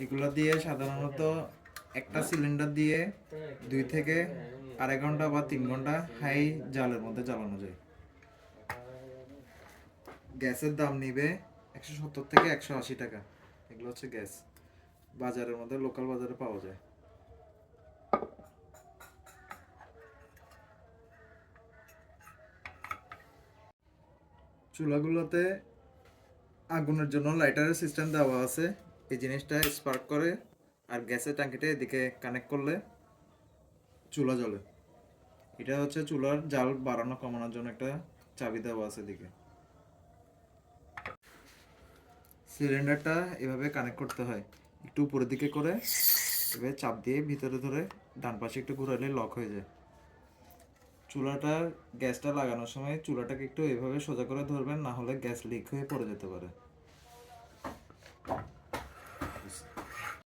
এগুলো দিয়ে সাধারণত একটা সিলিন্ডার দিয়ে 2 থেকে 2.5 ঘন্টা বা 3 ঘন্টা হাই জালের মধ্যে জ্বালানো যায়। গ্যাসের দাম নিবে 170 থেকে 180 টাকা। এগুলো হচ্ছে গ্যাস, বাজারের মধ্যে লোকাল বাজারে পাওয়া যায়। চুলাগুলোতে আগুনের জন্য লাইটারের সিস্টেম দেওয়া আছে। এই জিনিসটা স্পার্ক করে আর গ্যাসের ট্যাঙ্কিটা এদিকে কানেক্ট করলে চুলা জ্বলে। এটা হচ্ছে চুলার জাল বাড়ানো কমানোর জন্য একটা চাবি দেওয়া আছে এদিকে। সিলিন্ডারটা এভাবে কানেক্ট করতে হয়, একটু উপরের দিকে করে এভাবে চাপ দিয়ে ভিতরে ধরে ডান পাশে একটু ঘুরালে লক হয়ে যায়। গ্যাসটা লাগানোর সময় চুলাটাকে একটু এভাবে সোজা করে ধরবেন, না হলে গ্যাস লিক হয়ে পড়ে যেতে পারে।